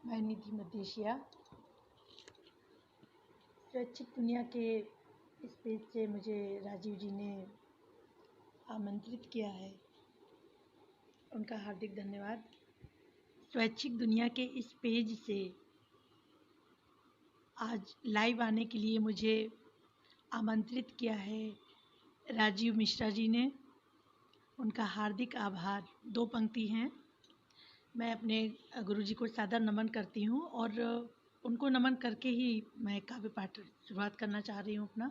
मैं निधि मदेशिया। स्वैच्छिक दुनिया के इस पेज से मुझे राजीव जी ने आमंत्रित किया है, उनका हार्दिक धन्यवाद। स्वैच्छिक दुनिया के इस पेज से आज लाइव आने के लिए मुझे आमंत्रित किया है राजीव मिश्रा जी ने, उनका हार्दिक आभार। 2 पंक्ति हैं। मैं अपने गुरु जी को सादर नमन करती हूँ और उनको नमन करके ही मैं काव्य पाठ शुरुआत करना चाह रही हूँ अपना।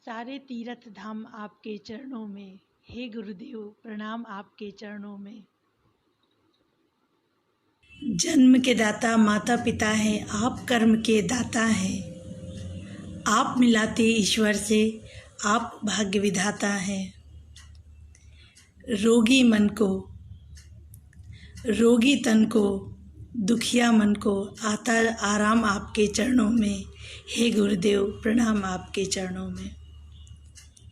सारे तीर्थ धाम आपके चरणों में, हे गुरुदेव प्रणाम आपके चरणों में। जन्म के दाता माता पिता हैं, आप कर्म के दाता हैं, आप मिलाते ईश्वर से, आप भाग्य विधाता हैं। रोगी मन को, रोगी तन को, दुखिया मन को आता आराम आपके चरणों में, हे गुरुदेव प्रणाम आपके चरणों में,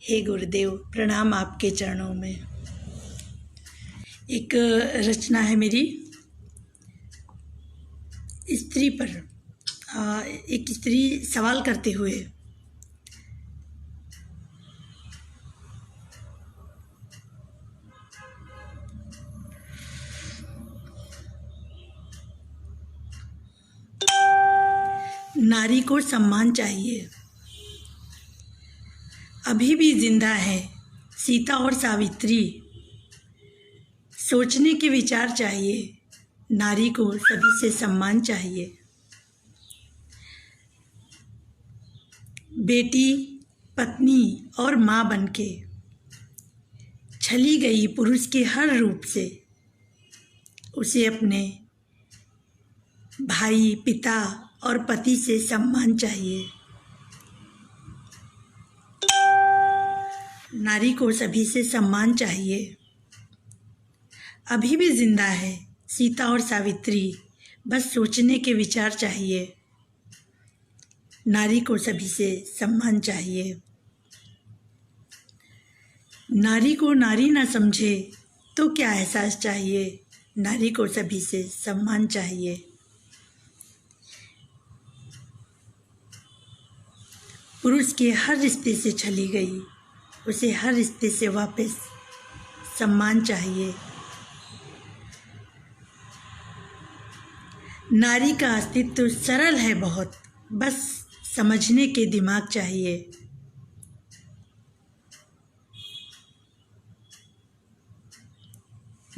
हे गुरुदेव प्रणाम आपके चरणों में। एक रचना है मेरी स्त्री पर। एक स्त्री सवाल करते हुए। नारी को सम्मान चाहिए। अभी भी जिंदा है सीता और सावित्री, सोचने के विचार चाहिए, नारी को सभी से सम्मान चाहिए। बेटी, पत्नी और माँ बनके छली गई पुरुष के हर रूप से, उसे अपने भाई, पिता और पति से सम्मान चाहिए। नारी को सभी से सम्मान चाहिए। अभी भी जिंदा है सीता और सावित्री, बस सोचने के विचार चाहिए, नारी को सभी से सम्मान चाहिए। नारी को नारी ना समझे तो क्या एहसास चाहिए, नारी को सभी से सम्मान चाहिए। पुरुष के हर रिश्ते से छली गई, उसे हर रिश्ते से वापस सम्मान चाहिए। नारी का अस्तित्व सरल है बहुत, बस समझने के दिमाग चाहिए।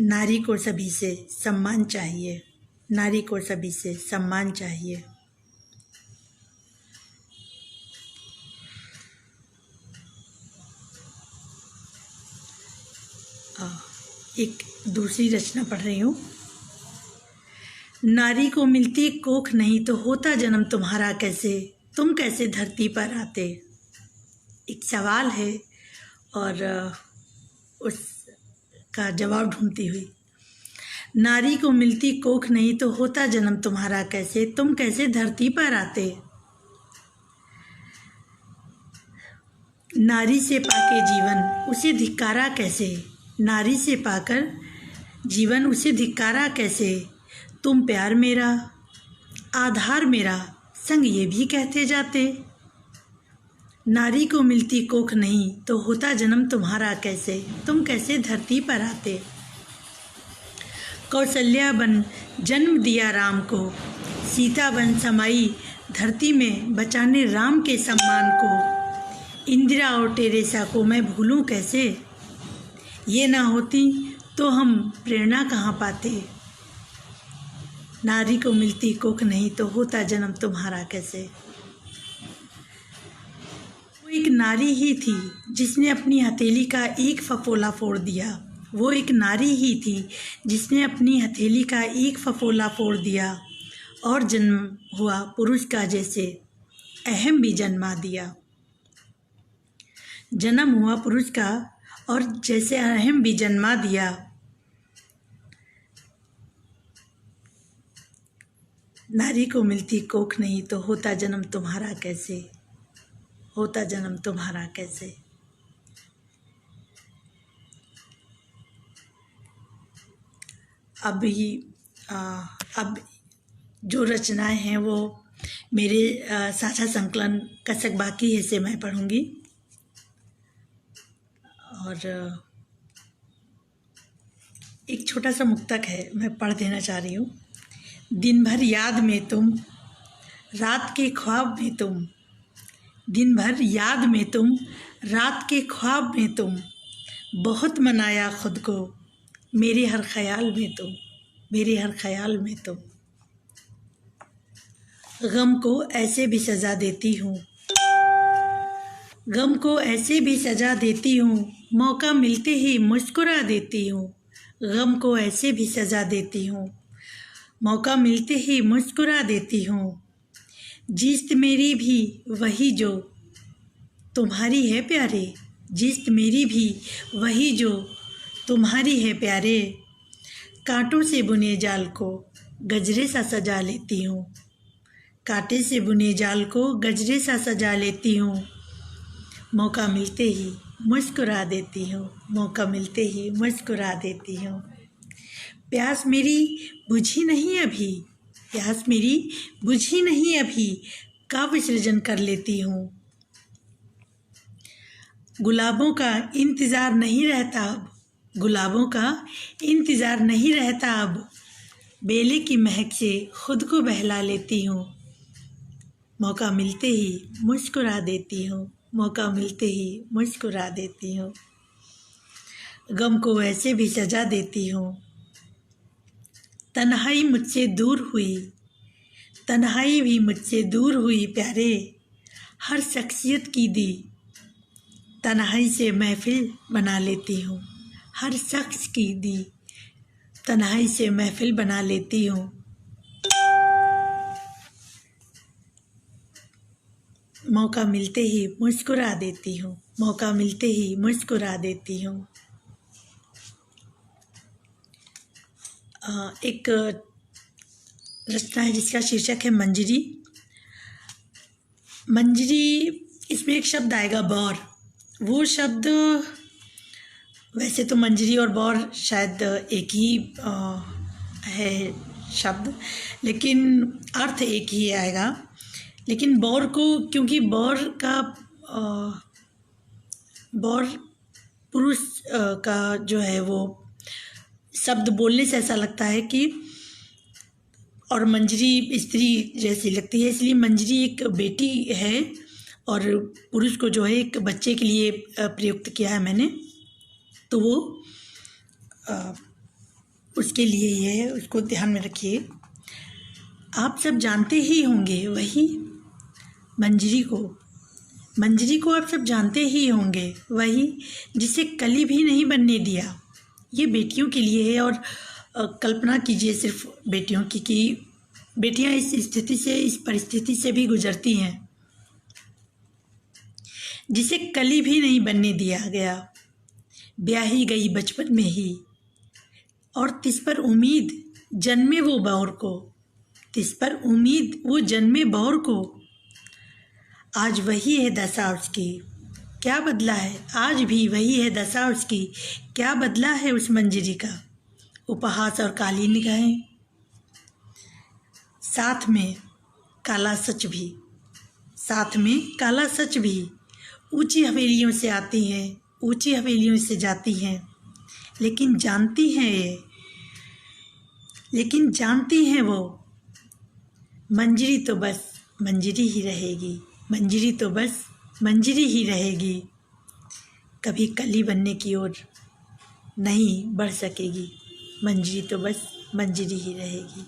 नारी को सभी से सम्मान चाहिए, नारी को सभी से सम्मान चाहिए। एक दूसरी रचना पढ़ रही हूँ। नारी को मिलती कोख नहीं तो होता जन्म तुम्हारा कैसे, तुम कैसे धरती पर आते। एक सवाल है और उसका जवाब ढूंढती हुई। नारी को मिलती कोख नहीं तो होता जन्म तुम्हारा कैसे, तुम कैसे धरती पर आते। नारी से पाके जीवन उसे धिक्कारा कैसे, नारी से पाकर जीवन उसे धिक्कारा कैसे। तुम प्यार मेरा, आधार मेरा, संग ये भी कहते जाते। नारी को मिलती कोख नहीं तो होता जन्म तुम्हारा कैसे, तुम कैसे धरती पर आते। कौशल्या बन जन्म दिया राम को, सीता बन समाई धरती में बचाने राम के सम्मान को। इंदिरा और टेरेसा को मैं भूलूं कैसे, ये ना होती तो हम प्रेरणा कहाँ पाते। नारी को मिलती कोख नहीं तो होता जन्म तुम्हारा कैसे। वो एक नारी ही थी जिसने अपनी हथेली का एक फफोला फोड़ दिया, वो एक नारी ही थी जिसने अपनी हथेली का एक फफोला फोड़ दिया, और जन्म हुआ पुरुष का जैसे अहम भी जन्मा दिया। जन्म हुआ पुरुष का और जैसे अहम भी जन्मा दिया। नारी को मिलती कोख नहीं तो होता जन्म तुम्हारा कैसे, होता जन्म तुम्हारा कैसे। अब जो रचनाएं हैं वो मेरे साझा संकलन कसक बाकी है से मैं पढ़ूंगी। और एक छोटा सा मुक्तक है, मैं पढ़ देना चाह रही हूँ। दिन भर याद में तुम, रात के ख्वाब में तुम, दिन भर याद में तुम, रात के ख्वाब में तुम, बहुत मनाया खुद को, मेरे हर ख्याल में तुम, मेरे हर ख्याल में तुम। गम को ऐसे भी सज़ा देती हूँ, गम को ऐसे भी सजा देती हूँ, मौका मिलते ही मुस्कुरा देती हूँ। गम को ऐसे भी सजा देती हूँ, मौका मिलते ही मुस्कुरा देती हूँ। जिस्त मेरी भी वही जो तुम्हारी है प्यारे, जिस्त मेरी भी वही जो तुम्हारी है प्यारे। कांटों से बुने जाल को गजरे सा सजा लेती हूँ, कांटे से बुने जाल को गजरे सा सजा लेती हूँ। मौका मिलते ही मुस्कुरा देती हूँ, मौका मिलते ही मुस्कुरा देती हूँ। प्यास मेरी बुझी नहीं अभी, प्यास मेरी बुझी नहीं अभी, काव्य सृजन कर लेती हूँ। गुलाबों का इंतज़ार नहीं रहता अब, गुलाबों का इंतज़ार नहीं रहता अब, बेले की महक से खुद को बहला लेती हूँ। मौका मिलते ही मुस्कुरा देती हूँ, मौका मिलते ही मुस्कुरा देती हूँ। गम को वैसे भी सजा देती हूँ। तन्हाई मुझसे दूर हुई, तन्हाई भी मुझसे दूर हुई प्यारे, हर शख्सियत की दी तन्हाई से महफिल बना लेती हूँ, हर शख्स की दी तन्हाई से महफिल बना लेती हूँ। मौका मिलते ही मुस्कुरा देती हूँ, मौका मिलते ही मुस्कुरा देती हूँ। एक रचना है जिसका शीर्षक है मंजरी। मंजरी, इसमें एक शब्द आएगा बौर। वो शब्द, वैसे तो मंजरी और बौर शायद एक ही है शब्द, लेकिन अर्थ एक ही आएगा। लेकिन बौर को, क्योंकि बौर पुरुष का जो है वो शब्द बोलने से ऐसा लगता है कि, और मंजरी स्त्री जैसी लगती है, इसलिए मंजरी एक बेटी है और पुरुष को जो है एक बच्चे के लिए प्रयुक्त किया है मैंने, तो वो उसके लिए ये है, उसको ध्यान में रखिए। आप सब जानते ही होंगे वही मंजरी को, मंजरी को आप सब जानते ही होंगे, वही जिसे कली भी नहीं बनने दिया। ये बेटियों के लिए है। और कल्पना कीजिए सिर्फ बेटियों की, कि बेटियां इस स्थिति से, इस परिस्थिति से भी गुजरती हैं, जिसे कली भी नहीं बनने दिया गया, ब्याही गई बचपन में ही, और तिस पर उम्मीद जन्मे वो बौर को, तिस पर उम्मीद वो जन्मे बौर को। आज वही है दशा उसकी, क्या बदला है, आज भी वही है दशा उसकी, क्या बदला है उस मंजरी का। उपहास और काली निगाहें, साथ में काला सच भी, साथ में काला सच भी। ऊंची हवेलियों से आती हैं, ऊंची हवेलियों से जाती हैं, लेकिन जानती हैं ये, लेकिन जानती हैं वो, मंजरी तो बस मंजरी ही रहेगी, मंजरी तो बस मंजरी ही रहेगी, कभी कली बनने की ओर नहीं बढ़ सकेगी, मंजरी तो बस मंजरी ही रहेगी।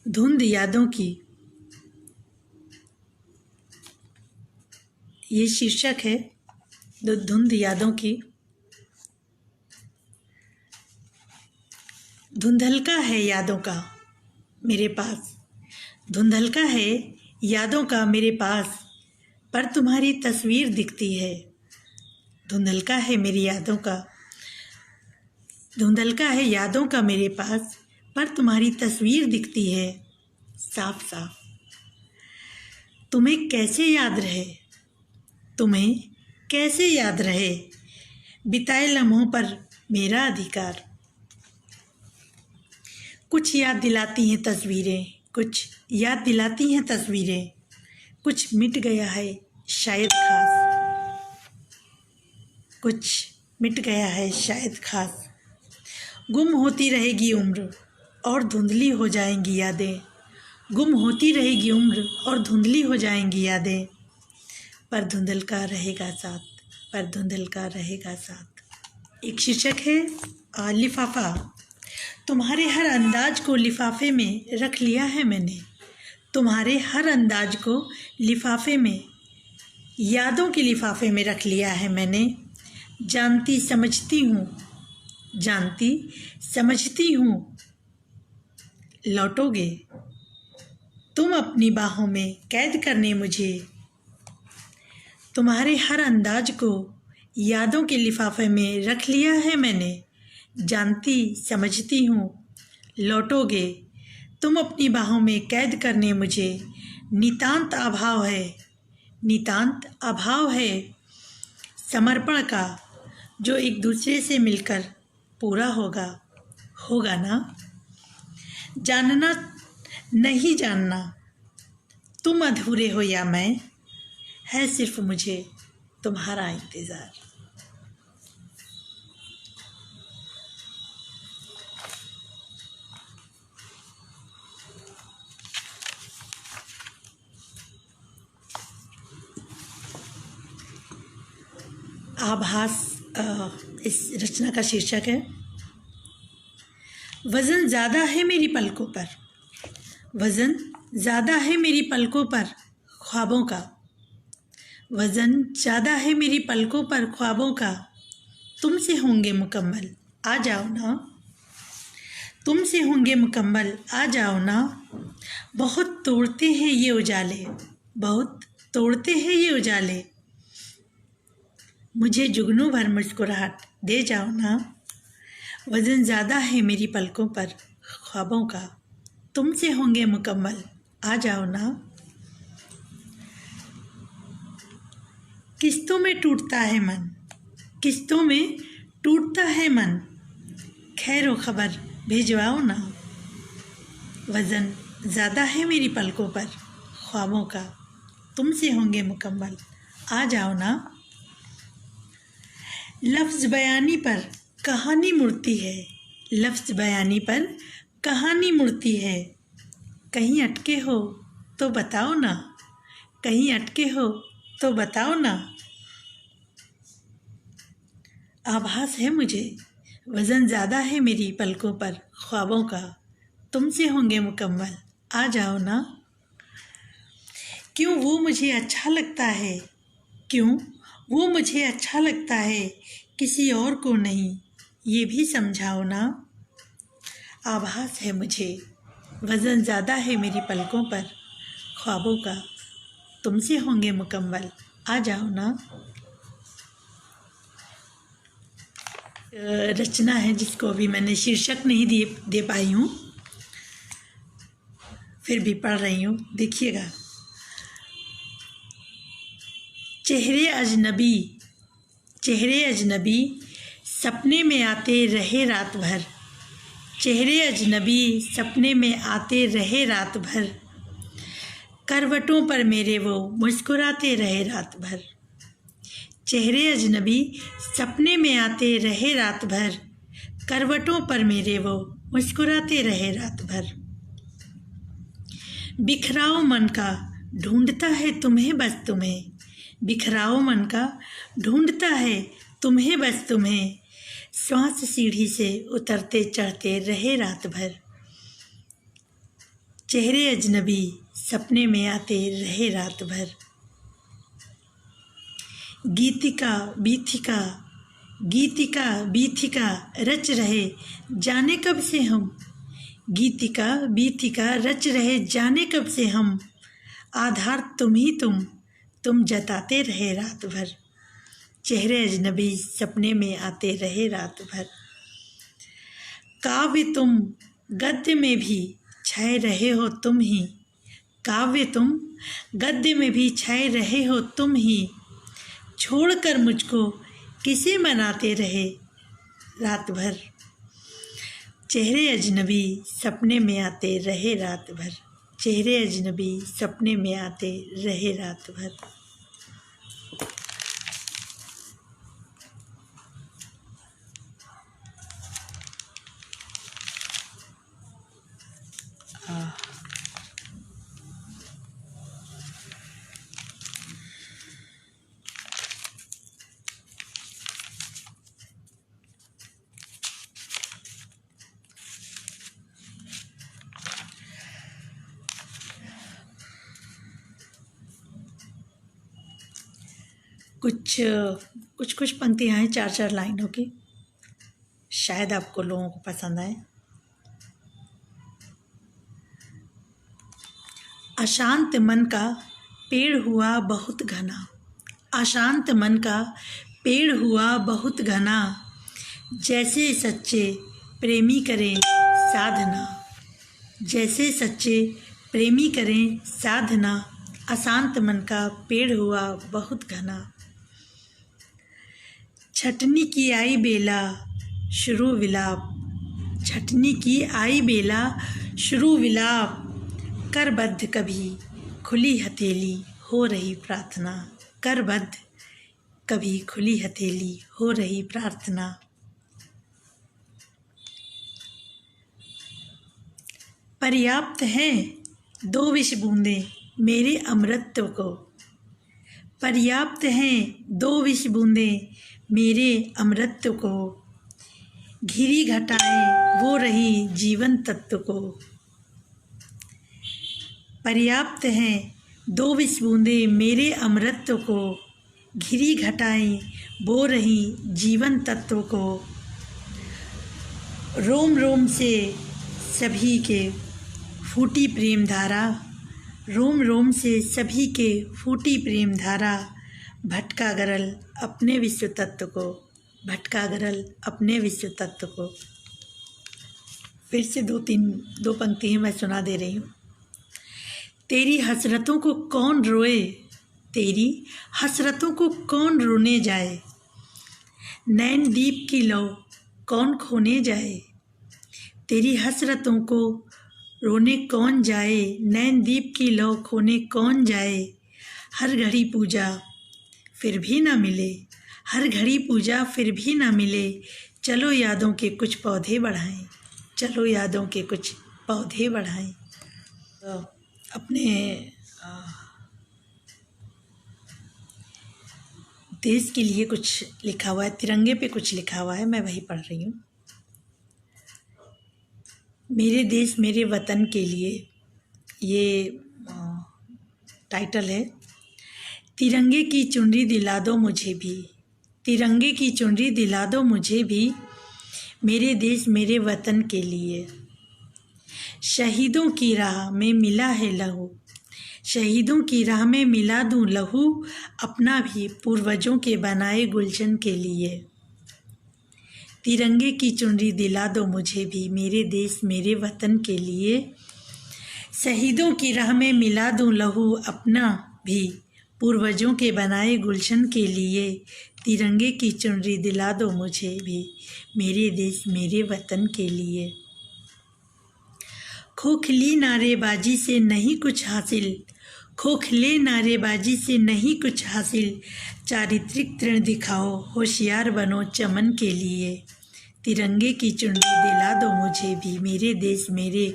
धुंध यादों की, ये शीर्षक है धुंध यादों की। धुंधलका है यादों का मेरे पास, धुंधलका है यादों का मेरे पास, पर तुम्हारी तस्वीर दिखती है। धुंधलका है मेरी यादों का, धुंधलका है यादों का मेरे पास, पर तुम्हारी तस्वीर दिखती है साफ साफ। तुम्हें कैसे याद रहे, तुम्हें कैसे याद रहे, बिताए लम्हों पर मेरा अधिकार। कुछ याद दिलाती हैं तस्वीरें, कुछ याद दिलाती हैं तस्वीरें, कुछ मिट गया है शायद खास, कुछ मिट गया है शायद खास। गुम होती रहेगी उम्र और धुंधली हो जाएंगी यादें, गुम होती रहेगी उम्र और धुंधली हो जाएंगी यादें, पर धुंधल का रहेगा साथ, पर धुंधल का रहेगा साथ। एक शीर्षक है लिफाफा। तुम्हारे हर अंदाज को लिफाफे में रख लिया है मैंने, तुम्हारे हर अंदाज को लिफाफे में, यादों के लिफाफे में रख लिया है मैंने। जानती समझती हूँ, जानती समझती हूँ लौटोगे तुम अपनी बाहों में कैद करने मुझे। तुम्हारे हर अंदाज को यादों के लिफाफे में रख लिया है मैंने। जानती समझती हूँ लौटोगे तुम अपनी बाहों में कैद करने मुझे। नितांत अभाव है, नितांत अभाव है समर्पण का, जो एक दूसरे से मिलकर पूरा होगा, होगा ना। जानना नहीं जानना, तुम अधूरे हो या मैं, है सिर्फ मुझे तुम्हारा इंतज़ार। आभास इस रचना का शीर्षक है। वज़न ज़्यादा है मेरी पलकों पर, वज़न ज़्यादा है मेरी पलकों पर ख्वाबों का, वज़न ज़्यादा है मेरी पलकों पर ख्वाबों का। तुमसे होंगे मुकम्मल आ जाओ ना, तुमसे होंगे मुकम्मल आ जाओ ना। बहुत तोड़ते हैं ये उजाले, बहुत तोड़ते हैं ये उजाले, मुझे जुगनू भर मुस्कुराहट दे जाओ ना। वज़न ज़्यादा है मेरी पलकों पर ख्वाबों का, तुमसे होंगे मुकम्मल आ जाओ ना। किस्तों में टूटता है मन, किस्तों में टूटता है मन, खैरो खबर भिजवाओ ना। वज़न ज़्यादा है मेरी पलकों पर ख्वाबों का, तुमसे होंगे मुकम्मल आ जाओ ना। लफ्ज़ बयानी पर कहानी मुड़ती है, लफ्ज़ बयानी पर कहानी मुड़ती है, कहीं अटके हो तो बताओ ना, कहीं अटके हो तो बताओ ना। आभास है मुझे वज़न ज़्यादा है मेरी पलकों पर ख्वाबों का, तुमसे होंगे मुकम्मल आ जाओ ना। क्यों वो मुझे अच्छा लगता है, क्यों वो मुझे अच्छा लगता है, किसी और को नहीं ये भी समझाओ ना। आभास है मुझे वज़न ज़्यादा है मेरी पलकों पर ख्वाबों का, तुमसे होंगे मुकम्मल आ जाओ ना। रचना है जिसको अभी मैंने शीर्षक नहीं दे पाई हूँ, फिर भी पढ़ रही हूँ, देखिएगा। चेहरे अजनबी, चेहरे अजनबी सपने में आते रहे रात भर, चेहरे अजनबी सपने में आते रहे रात भर, करवटों पर मेरे वो मुस्कुराते रहे रात भर। चेहरे अजनबी सपने में आते रहे रात भर, करवटों पर मेरे वो मुस्कुराते रहे रात भर। बिखराओ मन का ढूंढता है तुम्हें बस तुम्हें, बिखराओ मन का ढूंढता है तुम्हें बस तुम्हें, श्वास सीढ़ी से उतरते चढ़ते रहे रात भर। चेहरे अजनबी सपने में आते रहे रात भर। गीतिका बीथिका, गीतिका बीथिका रच रहे जाने कब से हम, गीतिका बीथिका रच रहे जाने कब से हम, आधार तुम ही तुम जताते रहे रात भर। चेहरे अजनबी सपने में आते रहे रात भर। काव्य तुम गद्य में भी छाए रहे हो तुम ही, काव्य तुम गद्य में भी छाए रहे हो तुम ही, छोड़कर मुझको किसे मनाते रहे, रात भर। चेहरे अजनबी सपने में आते रहे रात भर। चेहरे अजनबी सपने में आते रहे रात भर। कुछ पंक्तियाँ हैं 4-4 लाइनों की, शायद आपको लोगों को पसंद आए। अशांत मन का पेड़ हुआ बहुत घना। अशांत मन का पेड़ हुआ बहुत घना। जैसे सच्चे प्रेमी करें साधना। जैसे सच्चे प्रेमी करें साधना। अशांत मन का पेड़ हुआ बहुत घना। छटनी की आई बेला शुरू विलाप। छटनी की आई बेला शुरू विलाप। करबद्ध कभी खुली हथेली हो रही प्रार्थना। करबद्ध कभी खुली हथेली हो रही प्रार्थना। पर्याप्त हैं 2 विष बूंदें मेरे अमृत को। पर्याप्त हैं 2 विष बूंदें मेरे अमृत को। घिरी घटाएं वो रही जीवन तत्व को। पर्याप्त हैं 2 विष बूंदें मेरे अमृत को। घिरी घटाएं वो रही जीवन तत्व को। रोम रोम से सभी के फूटी प्रेम धारा। रोम रोम से सभी के फूटी प्रेम धारा। भटका गरल अपने विश्व तत्व को। भटका गरल अपने विश्व तत्व को। फिर से 2 पंक्ति मैं सुना दे रही हूँ। तेरी हसरतों को कौन रोए। तेरी हसरतों को कौन रोने जाए। नैन दीप की लौ कौन खोने जाए। तेरी हसरतों को रोने कौन जाए। नैन दीप की लौ खोने कौन जाए। हर घड़ी पूजा फिर भी ना मिले। हर घड़ी पूजा फिर भी ना मिले। चलो यादों के कुछ पौधे बढ़ाएं। चलो यादों के कुछ पौधे बढ़ाएं। तो अपने देश के लिए कुछ लिखा हुआ है, तिरंगे पे कुछ लिखा हुआ है, मैं वही पढ़ रही हूँ। मेरे देश मेरे वतन के लिए, ये टाइटल है। तिरंगे की चुनरी दिला दो मुझे भी। तिरंगे की चुनरी दिला दो मुझे भी। मेरे देश मेरे वतन के लिए। शहीदों की राह में मिला है लहू। शहीदों की राह में मिला दूं लहू। अपना भी पूर्वजों के बनाए गुलशन के लिए। तिरंगे की चुनरी दिला दो मुझे भी। मेरे देश मेरे वतन के लिए। शहीदों की राह में मिला दूं लहू। अपना भी पूर्वजों के बनाए गुलशन के लिए। तिरंगे की चुनरी दिला दो मुझे भी। मेरे देश मेरे वतन के लिए। खोखली नारेबाजी से नहीं कुछ हासिल। खोखले नारेबाजी से नहीं कुछ हासिल। चारित्रिक तृण दिखाओ होशियार बनो चमन के लिए। तिरंगे की चुनरी दिला दो मुझे भी। मेरे देश मेरे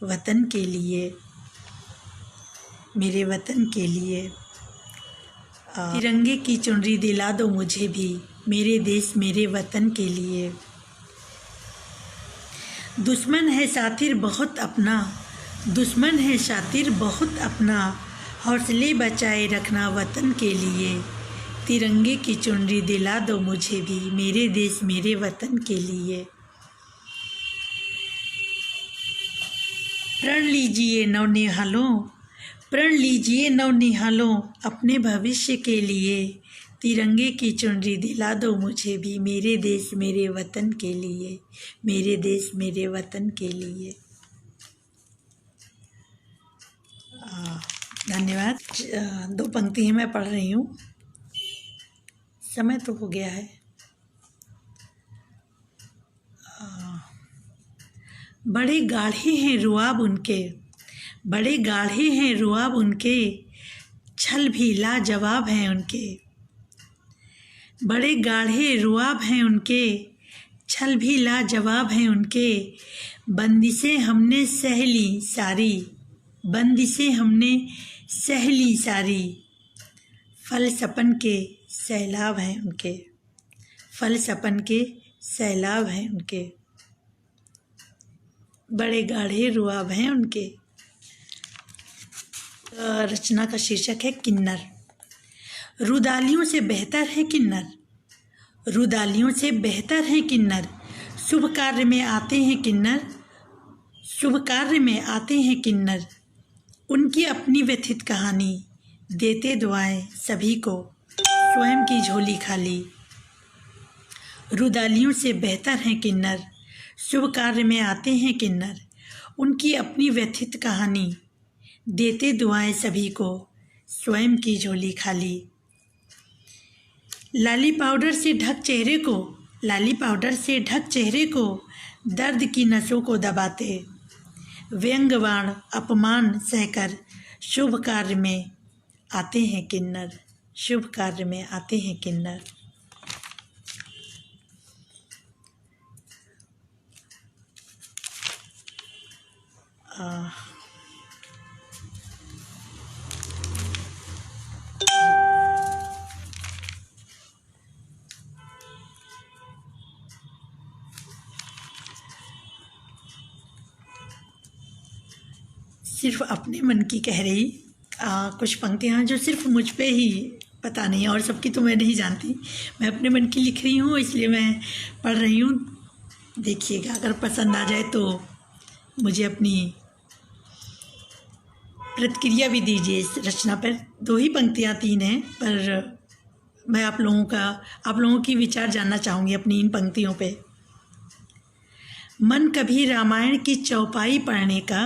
वतन के लिए। मेरे वतन के लिए। तिरंगे की चुनरी दिला दो मुझे भी। मेरे देश मेरे वतन के लिए। दुश्मन है शातिर बहुत अपना। दुश्मन है शातिर बहुत अपना। हौसले बचाए रखना वतन के लिए। तिरंगे की चुनरी दिला दो मुझे भी। मेरे देश मेरे वतन के लिए। प्रण लीजिए नवनिहालों। प्रण लीजिए नवनिहालों अपने भविष्य के लिए। तिरंगे की चुनरी दिला दो मुझे भी। मेरे देश मेरे वतन के लिए। मेरे देश मेरे वतन के लिए। धन्यवाद। 2 पंक्ति मैं पढ़ रही हूँ। समय तो हो गया है। बड़े गाढ़े हैं रुआब उनके, बड़े गाढ़े हैं रुआब उनके, छल भी लाजवाब हैं उनके। बड़े गाढ़े रुआब हैं उनके, छल भी लाजवाब हैं उनके। बंदिशें हमने सह ली सारी, बंदिशें हमने सह ली सारी। फलसपन के सैलाब हैं उनके, फलसपन के सैलाब हैं उनके। बड़े गाढ़े रुआब हैं उनके। रचना का शीर्षक है किन्नर। रुदालियों से बेहतर है किन्नर, रुदालियों से बेहतर है किन्नर। शुभ कार्य में आते हैं किन्नर, शुभ कार्य में आते हैं किन्नर। उनकी अपनी व्यथित कहानी, देते दुआएं सभी को, स्वयं की झोली खाली। रुदालियों से बेहतर हैं किन्नर, शुभ कार्य में आते हैं किन्नर। उनकी अपनी व्यथित कहानी, देते दुआएं सभी को, स्वयं की झोली खाली। लाली पाउडर से ढक चेहरे को, लाली पाउडर से ढक चेहरे को, दर्द की नसों को दबाते। व्यंग्यवाण अपमान सहकर शुभ कार्य में आते हैं किन्नर, शुभ कार्य में आते हैं किन्नर। सिर्फ अपने मन की कह रही कुछ पंक्तियाँ जो सिर्फ मुझ पे ही पता नहीं, और सबकी तो मैं नहीं जानती। मैं अपने मन की लिख रही हूँ, इसलिए मैं पढ़ रही हूँ। देखिएगा, अगर पसंद आ जाए तो मुझे अपनी प्रतिक्रिया भी दीजिए इस रचना पर। 2 ही पंक्तियाँ 3 हैं, पर मैं आप लोगों की विचार जानना चाहूँगी अपनी इन पंक्तियों पे। मन कभी रामायण की चौपाई पढ़ने का,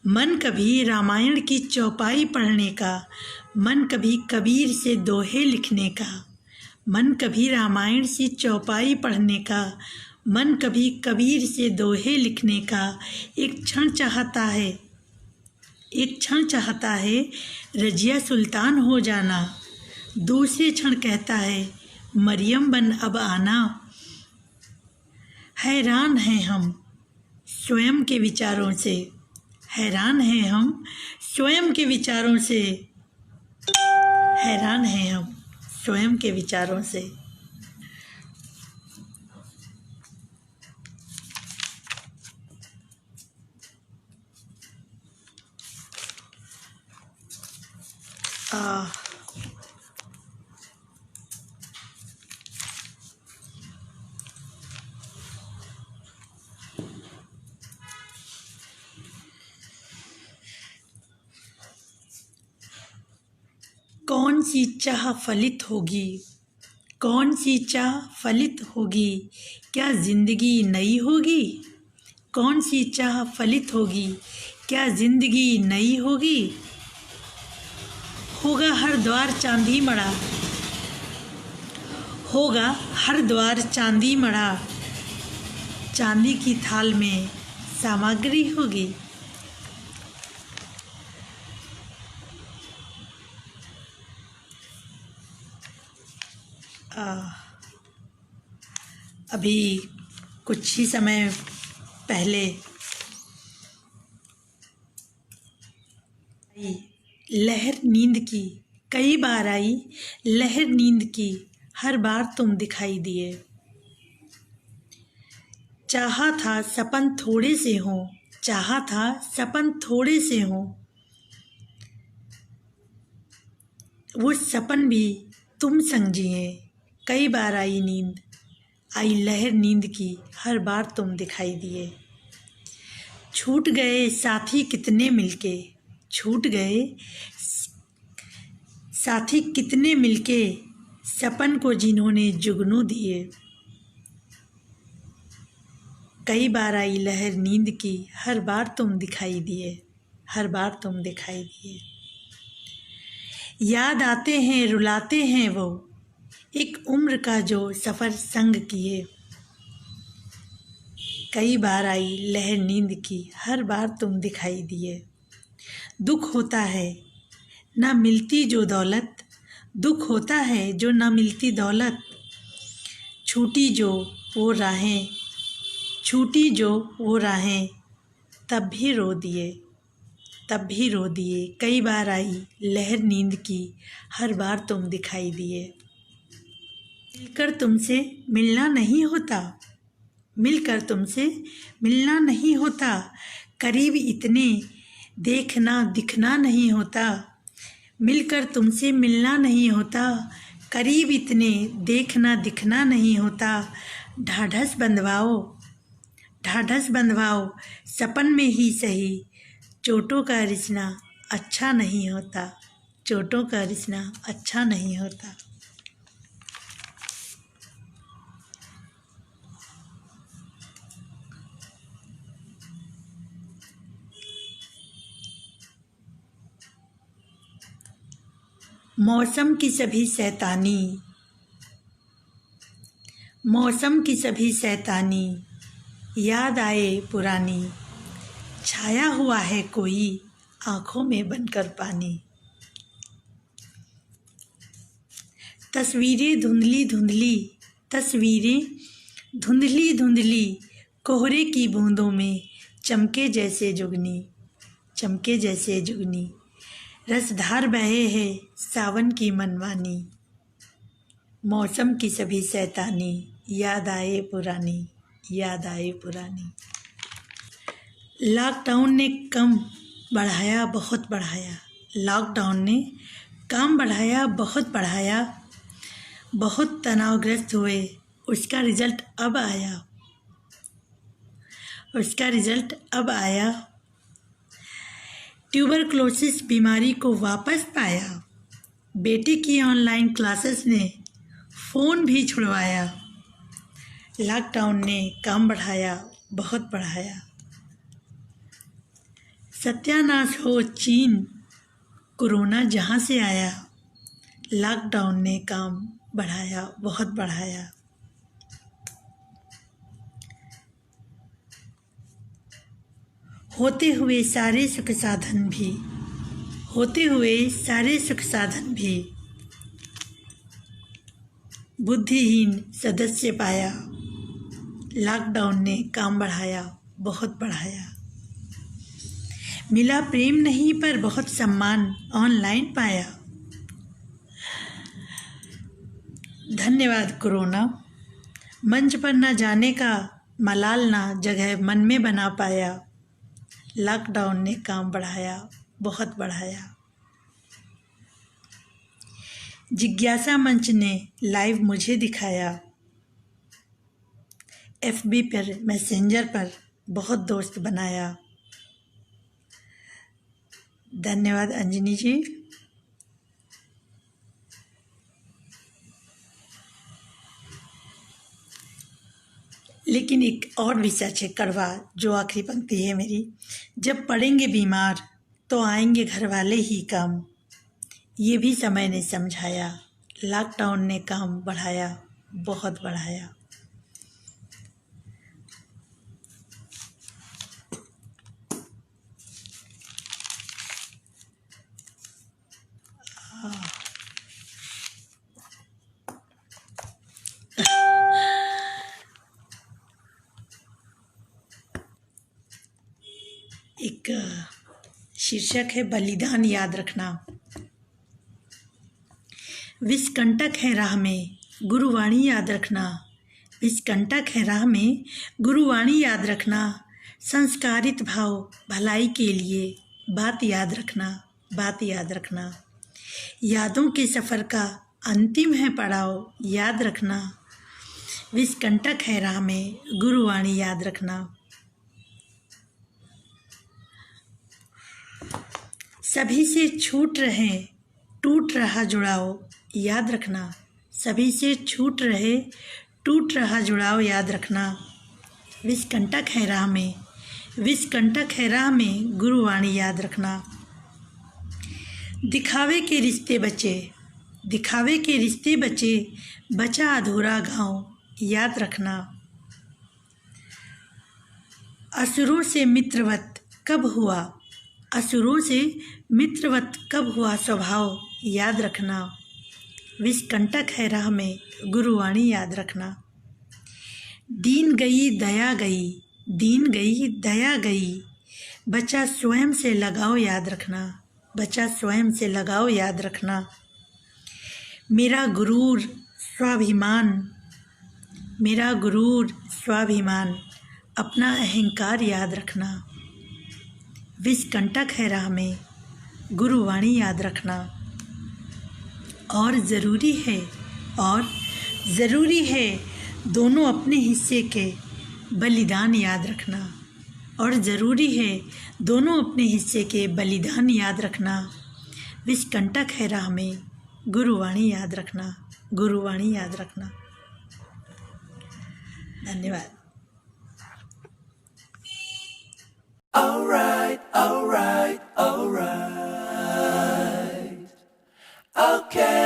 मन कभी रामायण की चौपाई पढ़ने का, मन कभी कबीर से दोहे लिखने का। मन कभी रामायण से चौपाई पढ़ने का, मन कभी कबीर से दोहे लिखने का। एक क्षण चाहता है, एक क्षण चाहता है रजिया सुल्तान हो जाना। दूसरे क्षण कहता है मरियम बन अब आना। हैरान हैं हम स्वयं के विचारों से, हैरान हैं हम स्वयं के विचारों से, हैरान हैं हम स्वयं के विचारों से। कौन सी चाह फलित होगी, कौन सी चाह फलित होगी, क्या ज़िंदगी नई होगी। कौन सी चाह फलित होगी, क्या ज़िंदगी नई होगी। होगा हर द्वार चांदी मड़ा, होगा हर द्वार चांदी मड़ा। चांदी की थाल में सामग्री होगी। अभी कुछ ही समय पहले लहर नींद की, कई बार आई लहर नींद की, हर बार तुम दिखाई दिए। चाहा था सपन थोड़े से हों, चाहा था सपन थोड़े से हों, वो सपन भी तुम संग जिए। कई बार आई नींद, आई लहर नींद की, हर बार तुम दिखाई दिए। छूट गए साथी कितने मिलके, छूट गए साथी कितने मिलके, सपन को जिन्होंने जुगनू दिए। कई बार आई लहर नींद की, हर बार तुम दिखाई दिए, हर बार तुम दिखाई दिए। याद आते हैं रुलाते हैं वो, एक उम्र का जो सफ़र संग किए। कई बार आई लहर नींद की, हर बार तुम दिखाई दिए। दुख होता है ना मिलती जो दौलत, दुख होता है जो ना मिलती दौलत, छूटी जो वो राहें, छूटी जो वो राहें, तब भी रो दिए, तब भी रो दिए। कई बार आई लहर नींद की, हर बार तुम दिखाई दिए। मिलकर तुमसे मिलना नहीं होता, मिलकर तुमसे मिलना नहीं होता, करीब इतने देखना दिखना नहीं होता। मिलकर तुमसे मिलना नहीं होता, करीब इतने देखना दिखना नहीं होता। ढाढ़स बंधवाओ, ढाढ़स बंधवाओ, सपन में ही सही, चोटों का रिसना अच्छा नहीं होता, चोटों का रिसना अच्छा नहीं होता। मौसम की सभी शैतानी, मौसम की सभी शैतानी, याद आए पुरानी, छाया हुआ है कोई आँखों में बनकर पानी। तस्वीरें धुंधली धुंधली, तस्वीरें धुंधली धुंधली, कोहरे की बूंदों में चमके जैसे जुगनी, चमके जैसे जुगनी। रसधार बहे है सावन की मनमानी, मौसम की सभी शैतानी, याद आए पुरानी, याद आए पुरानी। लॉकडाउन ने कम बढ़ाया बहुत बढ़ाया, लॉकडाउन ने काम बढ़ाया बहुत बढ़ाया, बहुत तनावग्रस्त हुए, उसका रिज़ल्ट अब आया, उसका रिज़ल्ट अब आया। ट्यूबरक्लोसिस बीमारी को वापस पाया, बेटे की ऑनलाइन क्लासेस ने फ़ोन भी छुड़वाया। लॉकडाउन ने काम बढ़ाया बहुत बढ़ाया। सत्यानाश हो चीन, कोरोना जहाँ से आया, लॉकडाउन ने काम बढ़ाया बहुत बढ़ाया। होते हुए सारे सुख साधन भी, होते हुए सारे सुख साधन भी, बुद्धिहीन सदस्य पाया, लॉकडाउन ने काम बढ़ाया बहुत बढ़ाया। मिला प्रेम नहीं पर बहुत सम्मान ऑनलाइन पाया। धन्यवाद कोरोना, मंच पर न जाने का मलाल ना जगह मन में बना पाया, लॉकडाउन ने काम बढ़ाया बहुत बढ़ाया। जिज्ञासा मंच ने लाइव मुझे दिखाया, FB पर मैसेंजर पर बहुत दोस्त बनाया। धन्यवाद अंजनी जी। लेकिन एक और भी सच है कड़वा, जो आखिरी पंक्ति है मेरी, जब पड़ेंगे बीमार तो आएंगे घर वाले ही काम, ये भी समय ने समझाया, लॉकडाउन ने काम बढ़ाया बहुत बढ़ाया। एक शीर्षक है बलिदान याद रखना। विषकंटक है राह में गुरुवाणी याद रखना, विषकंटक है राह में गुरुवाणी याद रखना। संस्कारित भाव भलाई के लिए बात याद रखना, बात याद रखना। यादों के सफ़र का अंतिम है पड़ाव याद रखना, विषकंटक है राह में गुरुवाणी याद रखना। सभी से छूट रहे टूट रहा जुड़ाव याद रखना, सभी से छूट रहे टूट रहा जुड़ाव याद रखना। विषकंटक है राह में, विषकंटक है राह में गुरुवाणी याद रखना। दिखावे के रिश्ते बचे, दिखावे के रिश्ते बचे, बचा अधूरा गाँव याद रखना। असुरों से मित्रवत कब हुआ, असुरों से मित्रवत कब हुआ स्वभाव याद रखना। विषकंटक है राह में गुरुवाणी याद रखना। दीन गई दया गई, दीन गई दया गई, बचा स्वयं से लगाओ याद रखना, बचा स्वयं से लगाओ याद रखना। मेरा गुरूर स्वाभिमान, मेरा गुरूर स्वाभिमान, अपना अहंकार याद रखना। विषकंटक है राह में गुरुवाणी याद रखना। और ज़रूरी है, और ज़रूरी है दोनों अपने हिस्से के बलिदान याद रखना। और ज़रूरी है दोनों अपने हिस्से के बलिदान याद रखना। विषकंटक है राह में गुरुवाणी याद रखना, गुरुवाणी याद रखना। धन्यवाद। All right, all right, all right. Okay.